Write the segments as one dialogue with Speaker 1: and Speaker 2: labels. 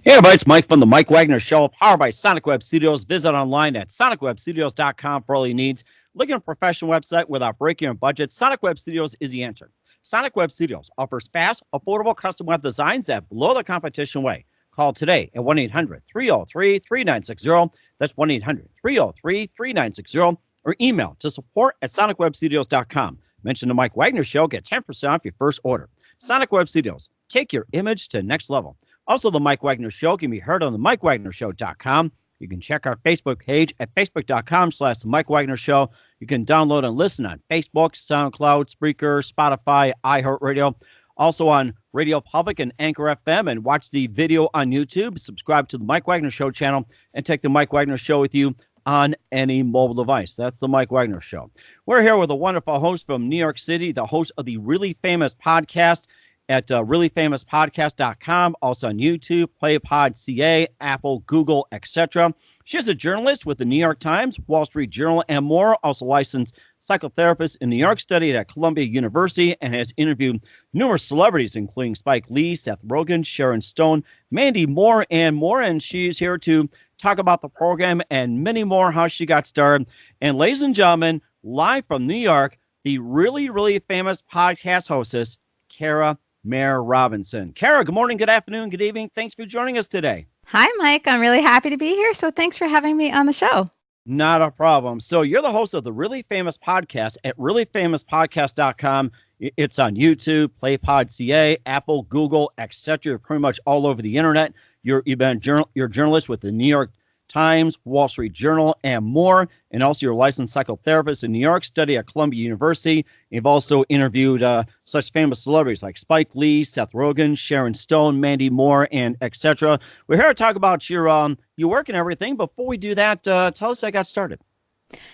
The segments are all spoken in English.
Speaker 1: Hey, everybody, it's Mike from the Mike Wagner Show, powered by Sonic Web Studios. Visit online at sonicwebstudios.com for all your needs. Looking at a professional website without breaking your budget, Sonic Web Studios is the answer. Sonic Web Studios offers fast, affordable custom web designs that blow the competition away. Call today at 1-800-303-3960. That's 1-800-303-3960. Or email to support at sonicwebstudios.com. Mention the Mike Wagner Show, get 10% off your first order. Sonic Web Studios, take your image to the next level. Also, the Mike Wagner Show can be heard on the MikeWagnerShow.com. You can check our Facebook page at Facebook.com/The Mike Wagner Show. You can download and listen on Facebook, SoundCloud, Spreaker, Spotify, iHeartRadio. Also on Radio Public and Anchor FM, and watch the video on YouTube. Subscribe to the Mike Wagner Show channel and take the Mike Wagner Show with you on any mobile device. That's the Mike Wagner Show. We're here with a wonderful host from New York City, the host of the Really Famous Podcast at reallyfamouspodcast.com, also on YouTube, PlayPod.ca, Apple, Google, etc. She's a journalist with the New York Times, Wall Street Journal, and more. Also licensed psychotherapist in New York, studied at Columbia University, and has interviewed numerous celebrities, including Spike Lee, Seth Rogen, Sharon Stone, Mandy Moore, and more. And she's here to talk about the program and many more, how she got started. And ladies and gentlemen, live from New York, the really famous podcast hostess, Kara Mayer Robinson. Kara, good morning, good afternoon, good evening. Thanks for joining us today.
Speaker 2: Hi, Mike. I'm really happy to be here. So thanks for having me on the show.
Speaker 1: Not a problem. So you're the host of the Really Famous Podcast at reallyfamouspodcast.com. It's on YouTube, PlayPod.ca, Apple, Google, etc. You're pretty much all over the internet. You're a journalist with the New York Times, Wall Street Journal, and more. And also, you're a licensed psychotherapist in New York, study at Columbia University. You've also interviewed such famous celebrities like Spike Lee, Seth Rogen, Sharon Stone, Mandy Moore, and etc. We're here to talk about your work and everything. Before we do that, tell us how I got started.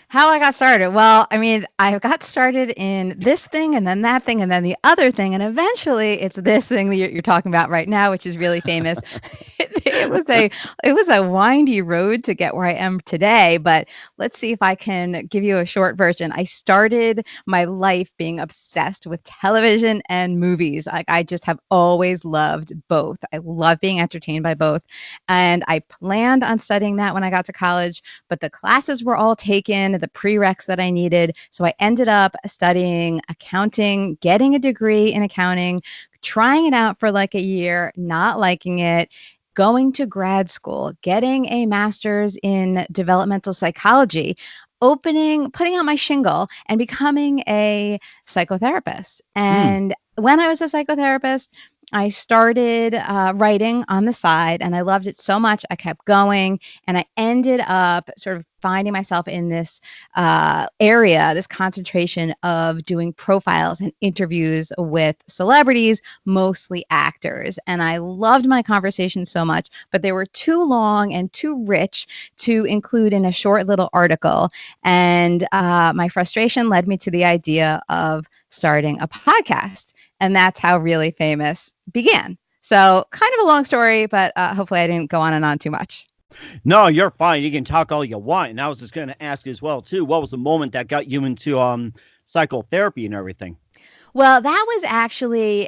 Speaker 2: How I got started? Well, I mean, I got started in this thing and then that thing and then the other thing. And eventually it's this thing that you're talking about right now, which is really famous. It was a windy road to get where I am today, but let's see if I can give you a short version. I started my life being obsessed with television and movies. I just have always loved both. I love being entertained by both. And I planned on studying that when I got to college, but the classes were all taken, the prereqs that I needed. So I ended up studying accounting, getting a degree in accounting, trying it out for like a year, not liking it, going to grad school, getting a master's in developmental psychology, putting out my shingle and becoming a psychotherapist. And when I was a psychotherapist, I started writing on the side, and I loved it so much. I kept going, and I ended up sort of finding myself in this area, this concentration of doing profiles and interviews with celebrities, mostly actors. And I loved my conversations so much, but they were too long and too rich to include in a short little article. And my frustration led me to the idea of starting a podcast. And that's how Really Famous began. So kind of a long story, but hopefully I didn't go on and on too much.
Speaker 1: No, you're fine. You can talk all you want. And I was just going to ask as well, too, what was the moment that got you into psychotherapy and everything?
Speaker 2: Well, that was actually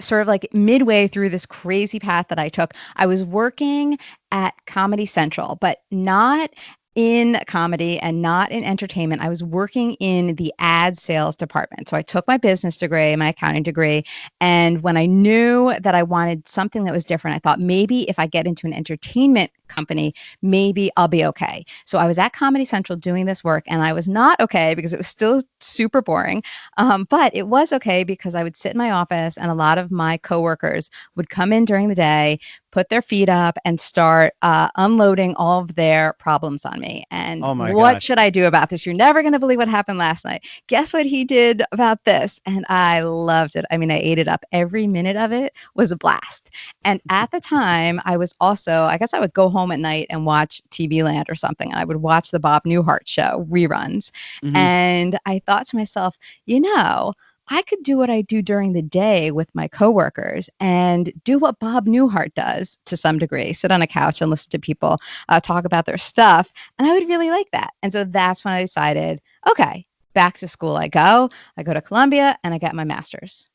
Speaker 2: sort of like midway through this crazy path that I took. I was working at Comedy Central, but not in comedy and not in entertainment. I was working in the ad sales department. So I took my business degree, my accounting degree. And when I knew that I wanted something that was different, I thought maybe if I get into an entertainment company, maybe I'll be okay. So I was at Comedy Central doing this work, and I was not okay because it was still super boring. But it was okay because I would sit in my office, and a lot of my coworkers would come in during the day, put their feet up, and start unloading all of their problems on me. And what should I do about this? You're never going to believe what happened last night. Guess what he did about this? And I loved it. I mean, I ate it up. Every minute of it was a blast. And at the time, I was also, I guess I would go home at night and watch TV Land or something. And I would watch the Bob Newhart show reruns. Mm-hmm. And I thought to myself, I could do what I do during the day with my coworkers and do what Bob Newhart does to some degree, sit on a couch and listen to people talk about their stuff. And I would really like that. And so that's when I decided, okay, back to school I go to Columbia and I get my master's.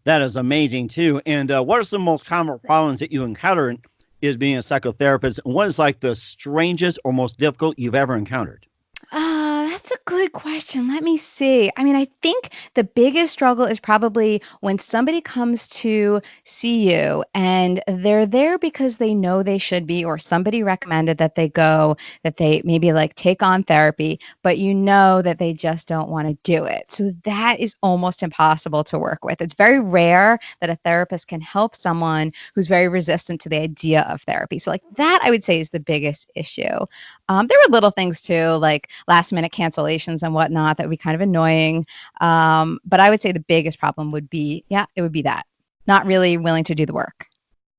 Speaker 1: That is amazing too. And what are some most common problems that you encounter is being a psychotherapist, and what is like the strangest or most difficult you've ever encountered?
Speaker 2: That's a good question. Let me see. I mean, I think the biggest struggle is probably when somebody comes to see you and they're there because they know they should be, or somebody recommended that they go, that they maybe like take on therapy, but you know that they just don't want to do it. So that is almost impossible to work with. It's very rare that a therapist can help someone who's very resistant to the idea of therapy. So, like, that I would say is the biggest issue. There were little things too, like last minute cancellations and whatnot that would be kind of annoying. But I would say the biggest problem would be, yeah, it would be that. Not really willing to do the work.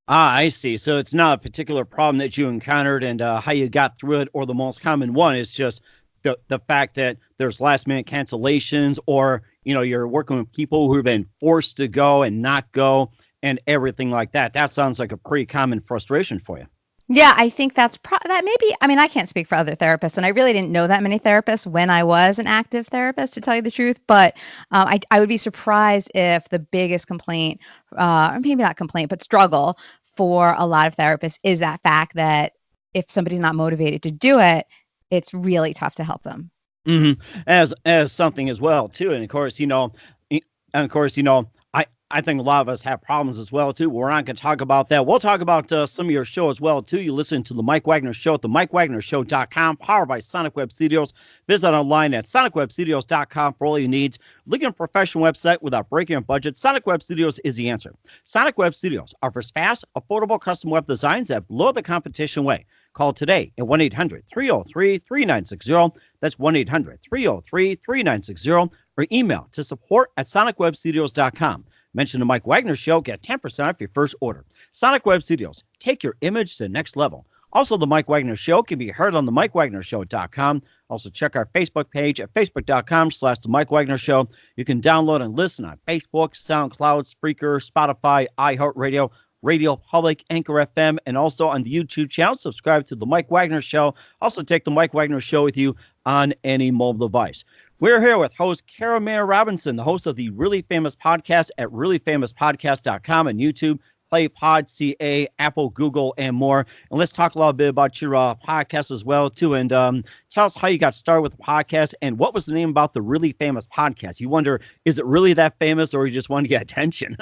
Speaker 1: Ah, I see. So it's not a particular problem that you encountered and how you got through it, or the most common one is just the fact that there's last minute cancellations, or you're working with people who've been forced to go and not go, and everything like that. That sounds like a pretty common frustration for you.
Speaker 2: Yeah, I think that maybe, I mean, I can't speak for other therapists, and I really didn't know that many therapists when I was an active therapist, to tell you the truth. But I would be surprised if the biggest complaint, or maybe not complaint, but struggle for a lot of therapists is that fact that if somebody's not motivated to do it, it's really tough to help them.
Speaker 1: hmm as something as well too, and of course, and of course, I think a lot of us have problems as well too. We're not going to talk about that. We'll talk about some of your show as well too. You listen to the Mike Wagner Show at the MikeWagnerShow.com, powered by Sonic Web Studios. Visit online at SonicWebStudios.com for all your needs. Looking for a professional website without breaking a budget? Sonic Web Studios is the answer. Sonic Web Studios offers fast, affordable custom web designs that blow the competition away. Call today at 1-800-303-3960. That's 1-800-303-3960. Or email to support@SonicWebStudios.com. Mention the Mike Wagner Show, get 10% off your first order. Sonic Web Studios, take your image to the next level. Also, the Mike Wagner Show can be heard on the MikeWagnerShow.com. Also, check our Facebook page at Facebook.com/The Mike Wagner Show. You can download and listen on Facebook, SoundCloud, Spreaker, Spotify, iHeartRadio, Radio Public, Anchor FM, and also on the YouTube channel. Subscribe to the Mike Wagner Show. Also, take the Mike Wagner Show with you on any mobile device. We're here with host Kara Mayer Robinson, the host of the Really Famous Podcast at reallyfamouspodcast.com and YouTube, Play Pod, CA, Apple, Google, and more. And let's talk a little bit about your podcast as well, too. And tell us how you got started with the podcast and what was the name about the Really Famous Podcast. You wonder, is it really that famous, or you just want to get attention?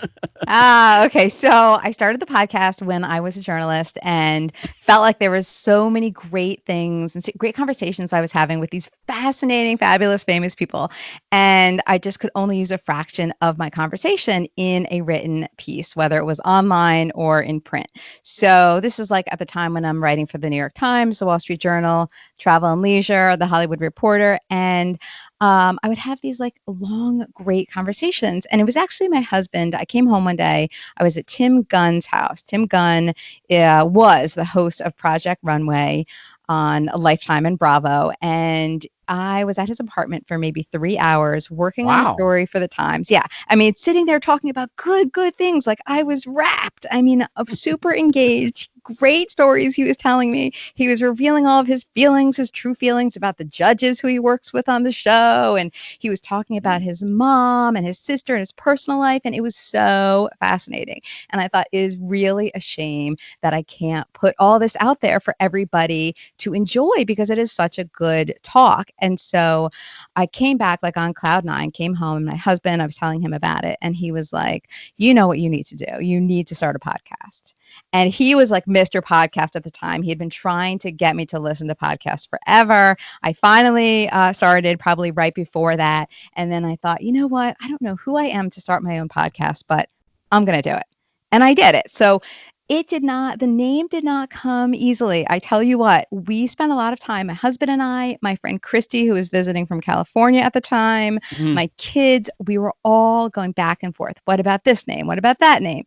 Speaker 2: Okay. So I started the podcast when I was a journalist and felt like there was so many great things and great conversations I was having with these fascinating, fabulous, famous people. And I just could only use a fraction of my conversation in a written piece, whether it was online or in print. So this is like at the time when I'm writing for the New York Times, the Wall Street Journal, Travel and Leisure, the Hollywood Reporter. And I would have these like long, great conversations. And it was actually my husband. I came home one day. I was at Tim Gunn's house. Tim Gunn was the host of Project Runway on Lifetime and Bravo. And I was at his apartment for maybe 3 hours working on a
Speaker 1: Wow.
Speaker 2: story for the Times. Yeah. I mean, sitting there talking about good things. Like, I was wrapped. I mean, super engaged, great stories he was telling me. He was revealing all of his feelings, his true feelings about the judges who he works with on the show. And he was talking about his mom and his sister and his personal life. And it was so fascinating. And I thought, it is really a shame that I can't put all this out there for everybody to enjoy, because it is such a good talk. And so I came back like on cloud nine, came home, and my husband, I was telling him about it. And he was like, you know what you need to do? You need to start a podcast. And he was like Mr. Podcast at the time. He had been trying to get me to listen to podcasts forever. I finally started probably right before that. And then I thought, you know what? I don't know who I am to start my own podcast, but I'm going to do it. And I did it. So the name did not come easily. I tell you what, we spent a lot of time, my husband and I, my friend Christy, who was visiting from California at the time,
Speaker 1: Mhm.
Speaker 2: my kids, we were all going back and forth. What about this name? What about that name?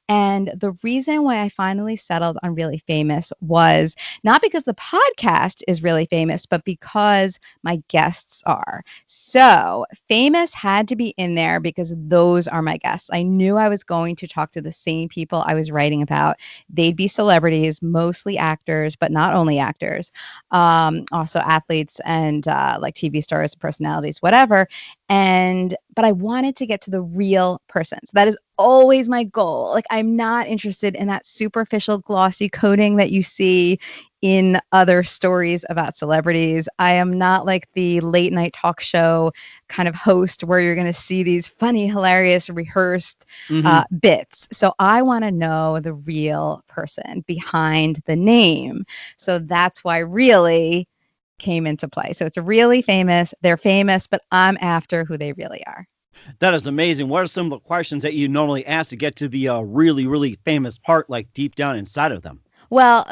Speaker 2: And the reason why I finally settled on Really Famous was not because the podcast is really famous, but because my guests are. So famous had to be in there because those are my guests. I knew I was going to talk to the same people I was writing about. They'd be celebrities, mostly actors, but not only actors, also athletes and like TV stars, personalities, whatever. But I wanted to get to the real person. So that is always my goal. Like, I'm not interested in that superficial glossy coating that you see in other stories about celebrities. I am not like the late night talk show kind of host where you're going to see these funny, hilarious, rehearsed bits. So I want to know the real person behind the name. So that's why really came into play. So it's really famous. They're famous, but I'm after who they really are.
Speaker 1: That is amazing. What are some of the questions that you normally ask to get to the really, really famous part, like deep down inside of them?
Speaker 2: Well,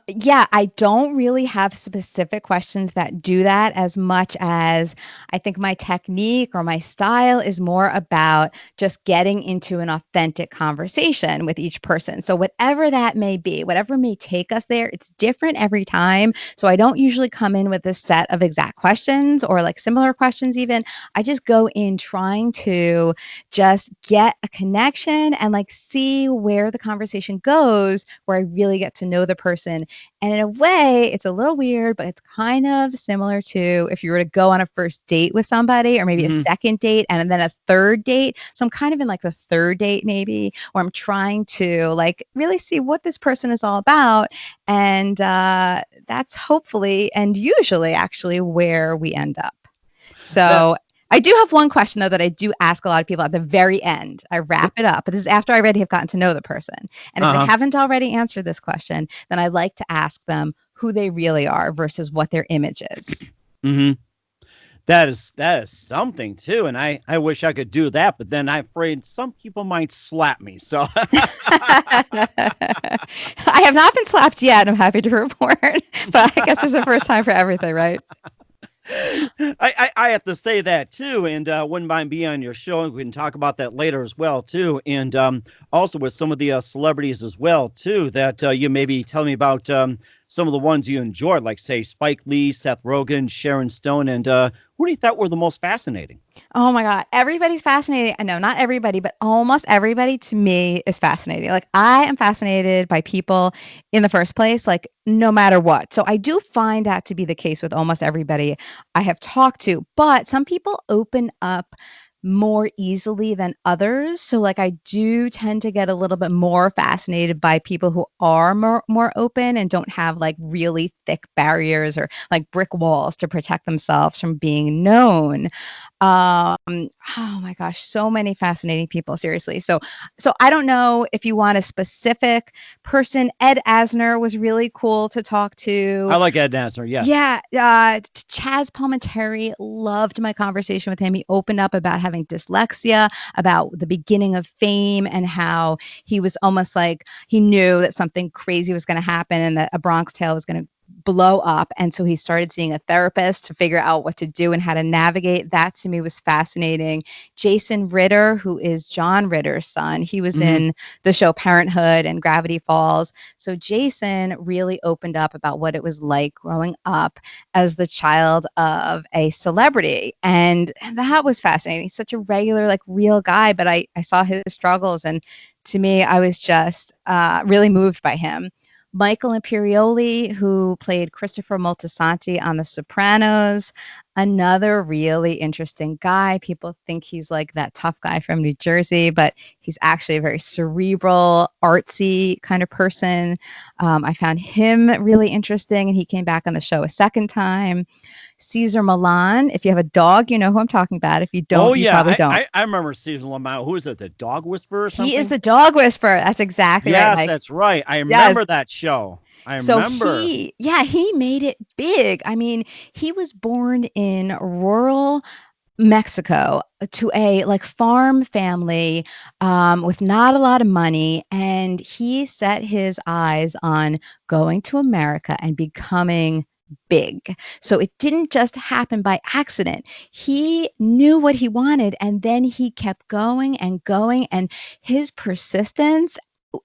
Speaker 2: yeah, I don't really have specific questions that do that as much as I think my technique or my style is more about just getting into an authentic conversation with each person. So, whatever that may be, whatever may take us there, it's different every time. So, I don't usually come in with a set of exact questions or like similar questions, even. I just go in trying to just get a connection and like see where the conversation goes, where I really get to know the person. And in a way, it's a little weird, but it's kind of similar to if you were to go on a first date with somebody or maybe a second date and then a third date. So I'm kind of in like the third date maybe, where I'm trying to like really see what this person is all about. And that's hopefully and usually actually where we end up.
Speaker 1: That
Speaker 2: So I do have one question though that I do ask a lot of people at the very end. I wrap it up, but this is after I already have gotten to know the person. And if they haven't already answered this question, then I like to ask them who they really are versus what their image is.
Speaker 1: hmm that is something too, and I wish I could do that, but then I'm afraid some people might slap me. So
Speaker 2: I have not been slapped yet, I'm happy to report, but I guess there's a first time for everything, right?
Speaker 1: I have to say that too, and wouldn't mind being on your show, and we can talk about that later as well too, and also with some of the celebrities as well too that you maybe tell me about some of the ones you enjoyed, like say Spike Lee, Seth Rogen, Sharon Stone, and who do you thought were the most fascinating?
Speaker 2: Oh my God. Everybody's fascinating. I know not everybody, but almost everybody to me is fascinating. Like, I am fascinated by people in the first place, like no matter what. So I do find that to be the case with almost everybody I have talked to, but some people open up more easily than others. So like I do tend to get a little bit more fascinated by people who are more open and don't have like really thick barriers or like brick walls to protect themselves from being known. Oh my gosh, so many fascinating people, seriously. So I don't know if you want a specific person. Ed Asner was really cool to talk to.
Speaker 1: I like Ed Nasser, yes.
Speaker 2: Yeah, Chaz Palminteri, loved my conversation with him. He opened up about having dyslexia, about the beginning of fame, and how he was almost like he knew that something crazy was going to happen and that A Bronx Tale was going to blow up. And so he started seeing a therapist to figure out what to do and how to navigate. That to me was fascinating. Jason Ritter, who is John Ritter's son, he was in the show Parenthood and Gravity Falls. So Jason really opened up about what it was like growing up as the child of a celebrity. And that was fascinating. He's such a regular, like real guy, but I saw his struggles. And to me, I was just really moved by him. Michael Imperioli, who played Christopher Moltisanti on The Sopranos, another really interesting guy. People think he's like that tough guy from New Jersey, but he's actually a very cerebral, artsy kind of person. I found him really interesting, and he came back on the show a second time. Caesar Milan, if you have a dog, you know who I'm talking about. If you don't, you probably don't.
Speaker 1: I remember Caesar Milan. Who is it? The Dog Whisperer or something?
Speaker 2: He is the dog whisperer. That's exactly right.
Speaker 1: Yes, that's right. I remember that show. I remember.
Speaker 2: He made it big. I mean, he was born in rural Mexico to a like farm family with not a lot of money, and he set his eyes on going to America and becoming big. So it didn't just happen by accident. He knew what he wanted, and then he kept going and going, and his persistence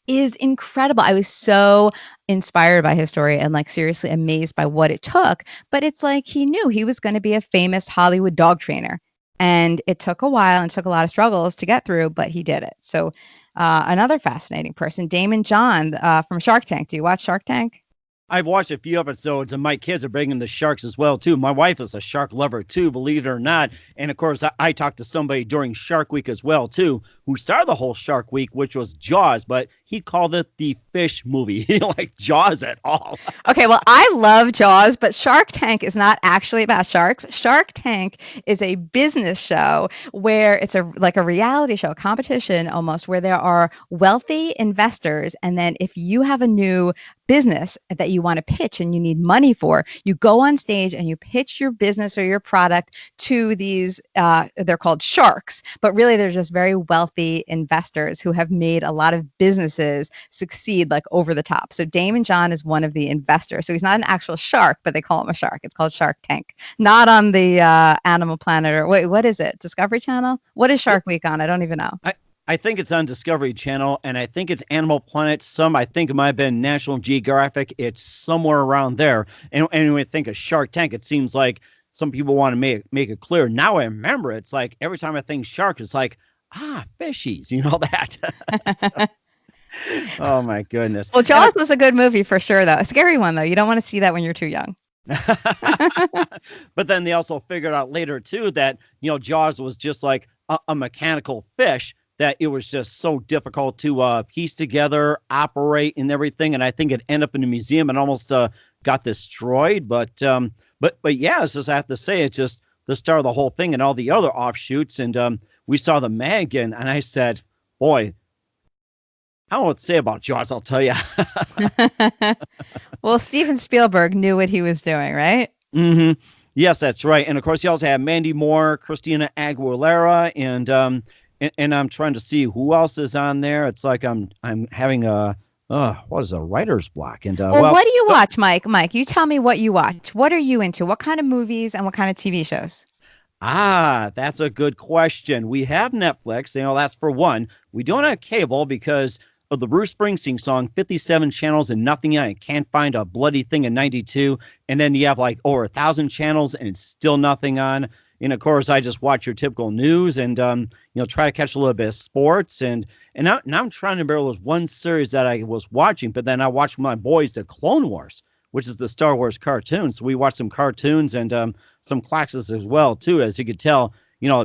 Speaker 2: is incredible. I was so inspired by his story and like seriously amazed by what it took. But it's like he knew he was going to be a famous Hollywood dog trainer. And it took a while and took a lot of struggles to get through, but he did it. So another fascinating person, Damon John from Shark Tank. Do you watch Shark Tank?
Speaker 1: I've watched a few episodes, and my kids are bringing the sharks as well too. My wife is a shark lover too, believe it or not. And of course, I talked to somebody during Shark Week as well too, who started the whole Shark Week, which was Jaws, but he called it the fish movie. He didn't like Jaws at all.
Speaker 2: Okay, well, I love Jaws, but Shark Tank is not actually about sharks. Shark Tank is a business show where it's like a reality show, a competition almost, where there are wealthy investors. And then if you have a new business that you want to pitch and you need money for, you go on stage and you pitch your business or your product to these, they're called sharks, but really they're just very wealthy investors who have made a lot of businesses succeed like over the top. So Damon John is one of the investors. So he's not an actual shark, but they call him a shark. It's called Shark Tank, not on the Animal Planet or wait, what is it? Discovery Channel? What is Shark Week on? I don't even know.
Speaker 1: I think it's on Discovery Channel, and I think it's Animal Planet. I think it might have been National Geographic. It's somewhere around there. And when we think of Shark Tank, it seems like some people want to make it clear. Now I remember it's like every time I think shark, it's like, fishies, that. Oh, my goodness.
Speaker 2: Well, Jaws was a good movie for sure, though. A scary one, though. You don't want to see that when you're too young.
Speaker 1: But then they also figured out later, too, that, Jaws was just like a mechanical fish, that it was just so difficult to piece together, operate, and everything. And I think it ended up in a museum and almost got destroyed. But yeah, it's just, I have to say, it's just the start of the whole thing and all the other offshoots. And we saw the Meg, and I said, boy, I don't know what to say about Jaws, I'll tell you.
Speaker 2: Well, Steven Spielberg knew what he was doing, right?
Speaker 1: Mm-hmm. Yes, that's right. And of course, you also have Mandy Moore, Christina Aguilera, and I'm trying to see who else is on there. It's like I'm having a writer's block. And
Speaker 2: well, what do you watch, Mike? Mike, you tell me what you watch. What are you into? What kind of movies and what kind of TV shows?
Speaker 1: That's a good question. We have Netflix, that's for one. We don't have cable because of the Bruce Springsteen song, 57 channels and nothing. I can't find a bloody thing in 92. And then you have like over 1,000 channels and still nothing on. And of course, I just watch your typical news and, try to catch a little bit of sports. And now I'm trying to remember, there was one series that I was watching, but then I watched with my boys, the Clone Wars, which is the Star Wars cartoon. So we watched some cartoons and some classics as well, too, as you could tell,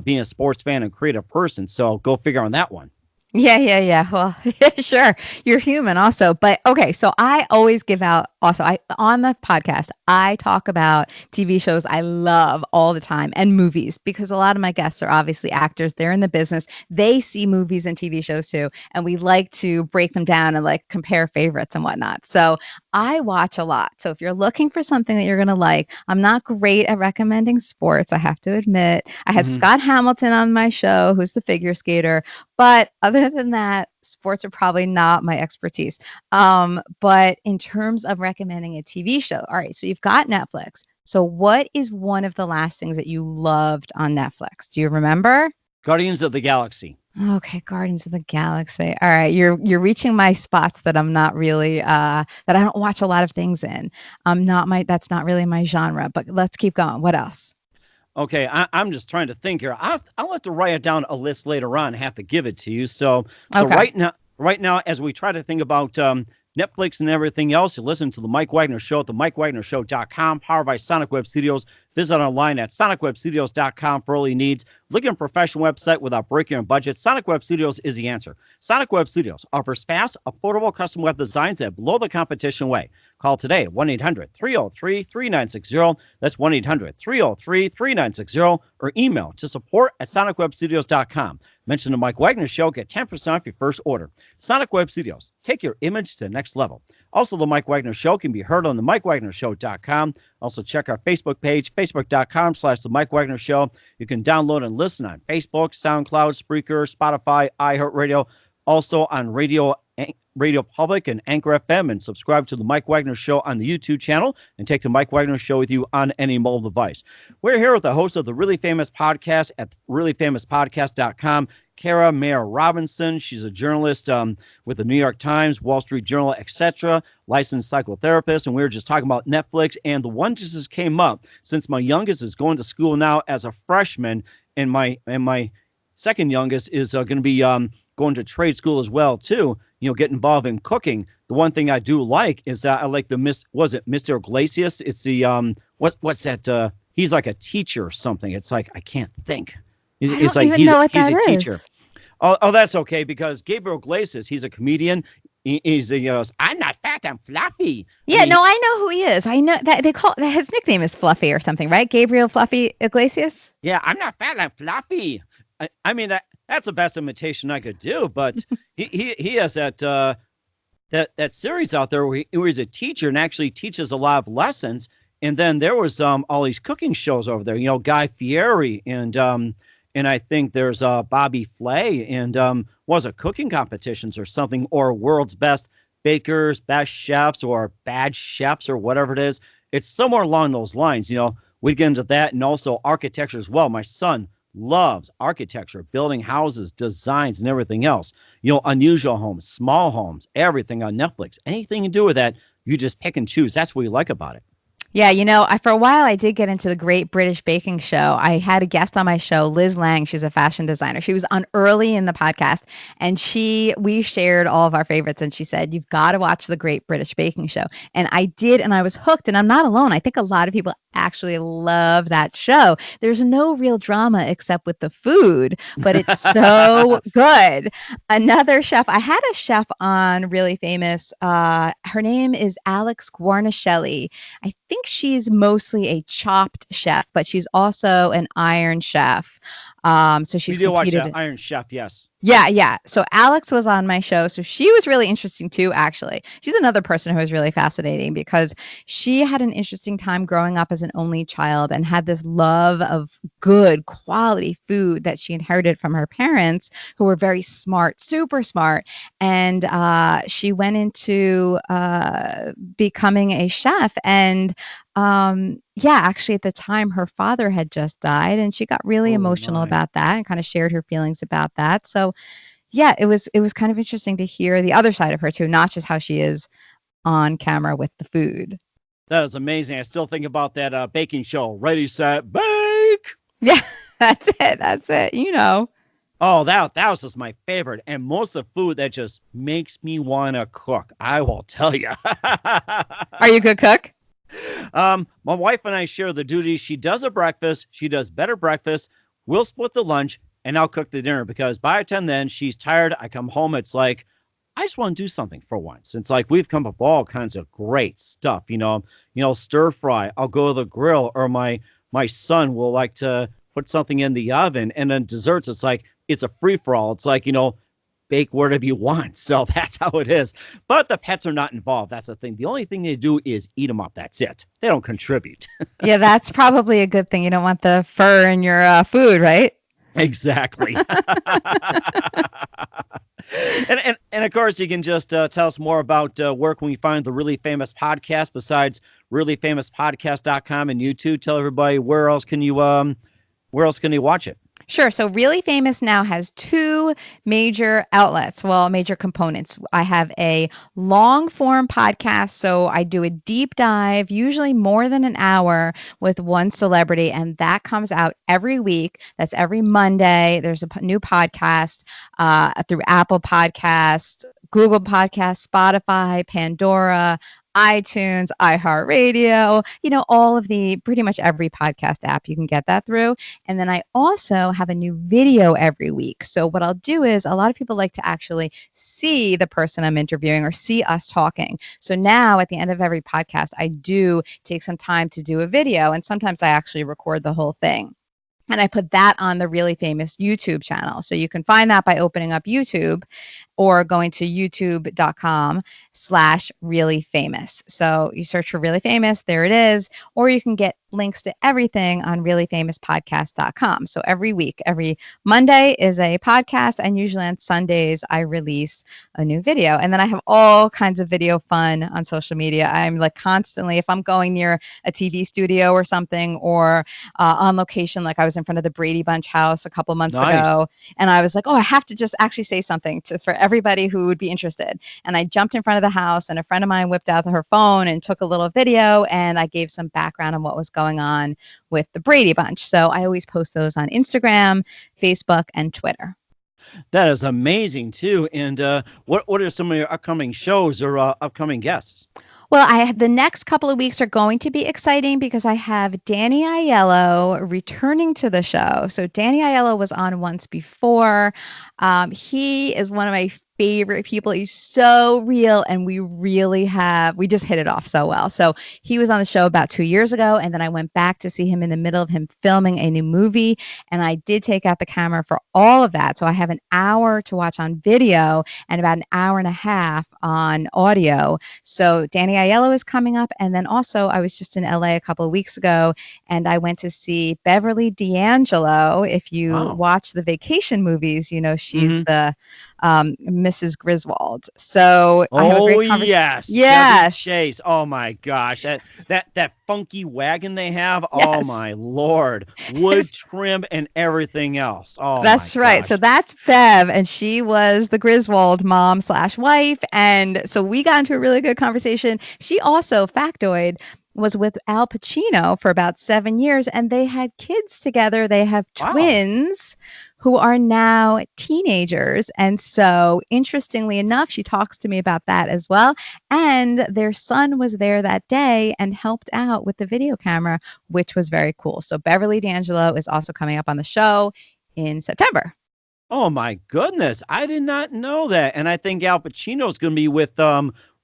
Speaker 1: being a sports fan and creative person. So go figure on that one.
Speaker 2: Yeah. Well, sure. You're human also. But okay, so I always give out on the podcast, I talk about TV shows I love all the time and movies because a lot of my guests are obviously actors. They're in the business. They see movies and TV shows too. And we like to break them down and like compare favorites and whatnot. So I watch a lot. So if you're looking for something that you're going to like, I'm not great at recommending sports, I have to admit. I had Scott Hamilton on my show, who's the figure skater. But other than that, sports are probably not my expertise. But in terms of recommending a TV show, all right, so you've got Netflix. So what is one of the last things that you loved on Netflix? Do you remember?
Speaker 1: Guardians of the Galaxy.
Speaker 2: Okay, Guardians of the Galaxy. All right, you're reaching my spots that I'm not really that I don't watch a lot of things in. That's not really my genre, but let's keep going. What else?
Speaker 1: Okay, I'm just trying to think here. I'll have to write it down a list later on. Have to give it to you. So okay. Right now, as we try to think about Netflix and everything else, you listen to the Mike Wagner Show at the MikeWagnerShow.com, powered by Sonic Web Studios. Visit online at SonicWebStudios.com for all your needs. Looking at a professional website without breaking your budget? Sonic Web Studios is the answer. Sonic Web Studios offers fast, affordable custom web designs that blow the competition away. Call today at 1-800-303-3960. That's 1-800-303-3960. Or email to support@SonicWebStudios.com. Mention the Mike Wagner Show. Get 10% off your first order. Sonic Web Studios. Take your image to the next level. Also, the Mike Wagner Show can be heard on the MikeWagnerShow.com. Also, check our Facebook page, Facebook.com/The Mike Wagner Show. You can download and listen on Facebook, SoundCloud, Spreaker, Spotify, iHeartRadio. Also on Radio Public and Anchor FM, and subscribe to the Mike Wagner Show on the YouTube channel and take the Mike Wagner Show with you on any mobile device. We're here with the host of the Really Famous Podcast at reallyfamouspodcast.com, Kara Mayer Robinson. She's a journalist with the New York Times, Wall Street Journal, etc., licensed psychotherapist. And we were just talking about Netflix, and the one just came up since my youngest is going to school now as a freshman, and my second youngest is going to be going to trade school as well too, get involved in cooking. The one thing I do like is that I like was it Mr. Iglesias? It's the what's that? He's like a teacher or something. It's like I can't think.
Speaker 2: I
Speaker 1: It's
Speaker 2: don't
Speaker 1: like
Speaker 2: even know what
Speaker 1: he's
Speaker 2: that
Speaker 1: a teacher.
Speaker 2: is.
Speaker 1: Oh, that's okay because Gabriel Iglesias, he's a comedian. He's I'm not fat, I'm fluffy.
Speaker 2: Yeah, no, I know who he is. I know that they call his nickname is Fluffy or something, right? Gabriel Fluffy Iglesias.
Speaker 1: Yeah, I'm not fat, I'm fluffy. I mean that's the best imitation I could do, but he has that series out there where he's a teacher and actually teaches a lot of lessons. And then there was all these cooking shows over there, Guy Fieri and I think there's Bobby Flay and was it cooking competitions or something, or world's best bakers, best chefs, or bad chefs, or whatever it is. It's somewhere along those lines. We get into that, and also architecture as well. My son loves architecture, building houses, designs, and everything else. Unusual homes, small homes, everything on Netflix. Anything to do with that, you just pick and choose. That's what we like about it.
Speaker 2: Yeah, for a while I did get into the Great British Baking Show. I had a guest on my show, Liz Lang. She's a fashion designer. She was on early in the podcast, and we shared all of our favorites. And she said, "You've got to watch the Great British Baking Show." And I did, and I was hooked. And I'm not alone. I think a lot of people actually love that show. There's no real drama except with the food, but it's so good. Another chef, I had a chef on Really Famous. Her name is Alex Guarnaschelli. I think she's mostly a chopped chef, but she's also an Iron Chef. So she's
Speaker 1: you do watch that Iron Chef, yes.
Speaker 2: Yeah. So Alex was on my show. So she was really interesting too, actually. She's another person who was really fascinating because she had an interesting time growing up as an only child and had this love of good quality food that she inherited from her parents, who were very smart, super smart. And she went into becoming a chef. And actually at the time her father had just died, and she got really emotional about that and kind of shared her feelings about that. So yeah, it was kind of interesting to hear the other side of her too, not just how she is on camera with the food.
Speaker 1: That is amazing. I still think about that baking show, Ready, Set, Bake.
Speaker 2: Yeah, that's it.
Speaker 1: Oh, that was just my favorite. And most of the food that just makes me want to cook, I will tell you.
Speaker 2: Are you a good cook?
Speaker 1: My wife and I share the duties. She does a breakfast. She does better breakfast. We'll split the lunch, and I'll cook the dinner because by the time then she's tired. I come home. It's like, I just want to do something for once. It's like we've come up with all kinds of great stuff, stir fry. I'll go to the grill, or my son will like to put something in the oven. And then desserts, it's like, it's a free for all. It's like, bake whatever you want. So that's how it is. But the pets are not involved. That's the thing. The only thing they do is eat them up. That's it. They don't contribute.
Speaker 2: Yeah, that's probably a good thing. You don't want the fur in your food, right?
Speaker 1: Exactly. And of course, you can just tell us more about where can we find the Really Famous Podcast besides reallyfamouspodcast.com and YouTube. Tell everybody where else can you watch it?
Speaker 2: Sure. So Really Famous now has two major outlets, major components. I have a long form podcast. So I do a deep dive, usually more than an hour, with one celebrity, and that comes out every week. That's every Monday. There's a new podcast through Apple Podcasts, Google Podcasts, Spotify, Pandora, iTunes, iHeartRadio, all of pretty much every podcast app you can get that through. And then I also have a new video every week. So what I'll do is, a lot of people like to actually see the person I'm interviewing or see us talking. So now at the end of every podcast, I do take some time to do a video, and sometimes I actually record the whole thing. And I put that on the Really Famous YouTube channel. So you can find that by opening up YouTube or going to youtube.com/reallyfamous. So you search for Really Famous, there it is. Or you can get links to everything on reallyfamouspodcast.com. So every week, every Monday is a podcast, and usually on Sundays, I release a new video. And then I have all kinds of video fun on social media. I'm like constantly, if I'm going near a TV studio or something, or on location, like I was in front of the Brady Bunch house a couple months ago, and I was like, I have to just actually say something for everybody who would be interested. And I jumped in front of the house, and a friend of mine whipped out her phone and took a little video, and I gave some background on what was going on with the Brady Bunch. So I always post those on Instagram, Facebook, and Twitter.
Speaker 1: That is amazing too. And what are some of your upcoming shows or upcoming guests?
Speaker 2: Well, the next couple of weeks are going to be exciting because I have Danny Aiello returning to the show. So Danny Aiello was on once before. He is one of my favorite people. He's so real, and we just hit it off so well. So he was on the show about 2 years ago, and then I went back to see him in the middle of him filming a new movie, and I did take out the camera for all of that. So I have an hour to watch on video and about an hour and a half on audio. So Danny Aiello is coming up. And then also I was just in LA a couple of weeks ago and I went to see Beverly D'Angelo. If you
Speaker 1: Wow.
Speaker 2: watch the vacation movies, she's
Speaker 1: Hmm.
Speaker 2: the Mrs. Griswold. So I have a
Speaker 1: Oh
Speaker 2: great conversation.
Speaker 1: yes, Chevy
Speaker 2: Yes.
Speaker 1: Chase. Oh my gosh, that funky wagon they have. Oh
Speaker 2: Yes.
Speaker 1: my lord, wood trim and everything else. Oh my
Speaker 2: That's right. So
Speaker 1: gosh.
Speaker 2: that's Bev, and she was the Griswold mom slash wife. And so we got into a really good conversation. She also, factoid, was with Al Pacino for about 7 years, and they had kids together. They have
Speaker 1: Wow.
Speaker 2: twins who are now teenagers. And so, interestingly enough, she talks to me about that as well. And their son was there that day and helped out with the video camera, which was very cool. So, Beverly D'Angelo is also coming up on the show in September.
Speaker 1: Oh my goodness, I did not know that. And I think Al Pacino is going to be with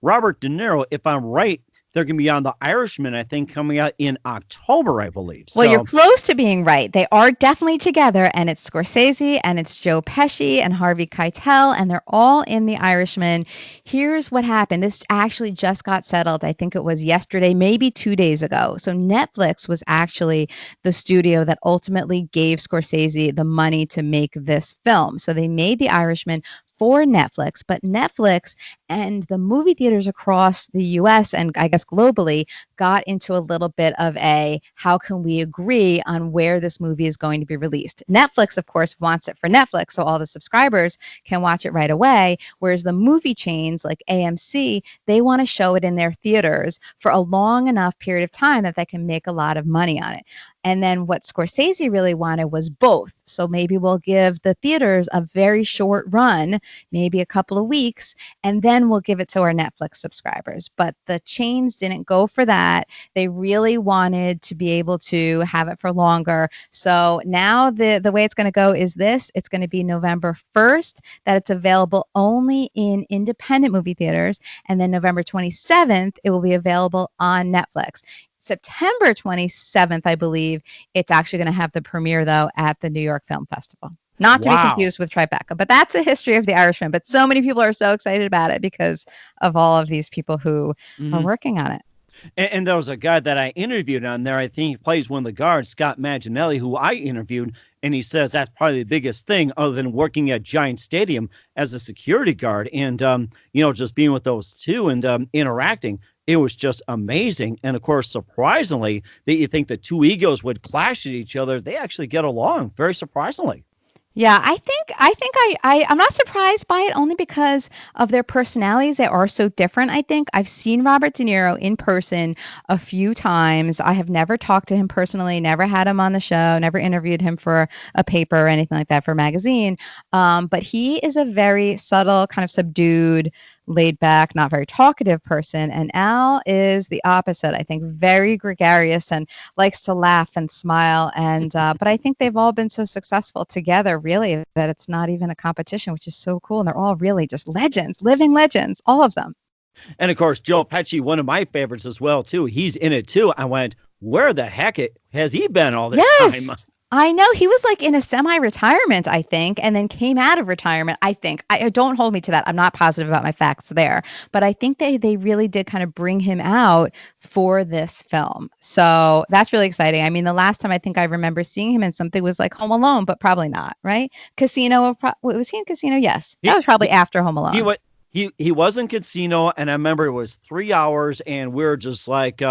Speaker 1: Robert De Niro. If I'm right, they're going to be on The Irishman. I think coming out in October, I believe.
Speaker 2: Well, you're
Speaker 1: So
Speaker 2: close to being right. They are definitely together, and it's Scorsese, and it's Joe Pesci, and Harvey Keitel, and they're all in The Irishman. Here's what happened. This actually just got settled. I think it was yesterday, maybe 2 days ago. So Netflix was actually the studio that ultimately gave Scorsese the money to make this film. So they made The Irishman for Netflix, but Netflix and the movie theaters across the US and I guess globally got into a little bit of a how can we agree on where this movie is going to be released. Netflix, of course, wants it for Netflix, so all the subscribers can watch it right away. Whereas the movie chains like AMC, they want to show it in their theaters for a long enough period of time that they can make a lot of money on it. And then what Scorsese really wanted was both. So maybe we'll give the theaters a very short run, maybe a couple of weeks, and then we'll give it to our Netflix subscribers. But the chains didn't go for that. They really wanted to be able to have it for longer. So now the way it's going to go is this. It's going to be November 1st that it's available only in independent movie theaters. And then November 27th, it will be available on Netflix. September 27th, I believe, it's actually going to have the premiere, though, at the New York Film Festival. Not to be
Speaker 1: wow.
Speaker 2: confused with Tribeca, but that's a history of The Irishman. But so many people are so excited about it because of all of these people who are
Speaker 1: Hmm.
Speaker 2: working on it.
Speaker 1: And there was a guy that I interviewed on there. I think he plays one of the guards, Scott Manganiello, who I interviewed, and he says that's probably the biggest thing other than working at Giant Stadium as a security guard. And just being with those two and interacting, it was just amazing. And of course, surprisingly, that you think the two egos would clash at each other, they actually get along very surprisingly.
Speaker 2: Yeah, I'm not surprised by it only because of their personalities. They are so different. I think I've seen Robert De Niro in person a few times. I have never talked to him personally, never had him on the show, never interviewed him for a paper or anything like that for a magazine. But he is a very subtle, kind of subdued, laid back, not very talkative person. And Al is the opposite. I think very gregarious and likes to laugh and smile. And but I think they've all been so successful together, really, that it's not even a competition, which is so cool. And they're all really just legends, living legends, all of them.
Speaker 1: And of course, Joe Pesci, one of my favorites as well, too. He's in it too. I went, where the heck has he been all this time?
Speaker 2: Yes. I know he was like in a semi-retirement, I think, and then came out of retirement. I think. I don't hold me to that. I'm not positive about my facts there, but I think they really did kind of bring him out for this film. So that's really exciting. I mean, the last time I think I remember seeing him in something was like Home Alone, but probably not, right? Casino. Was he in Casino? Yes, that
Speaker 1: He,
Speaker 2: was probably
Speaker 1: he,
Speaker 2: after Home
Speaker 1: he
Speaker 2: Alone.
Speaker 1: went. He was in Casino, and I remember it was 3 hours, and we are just like,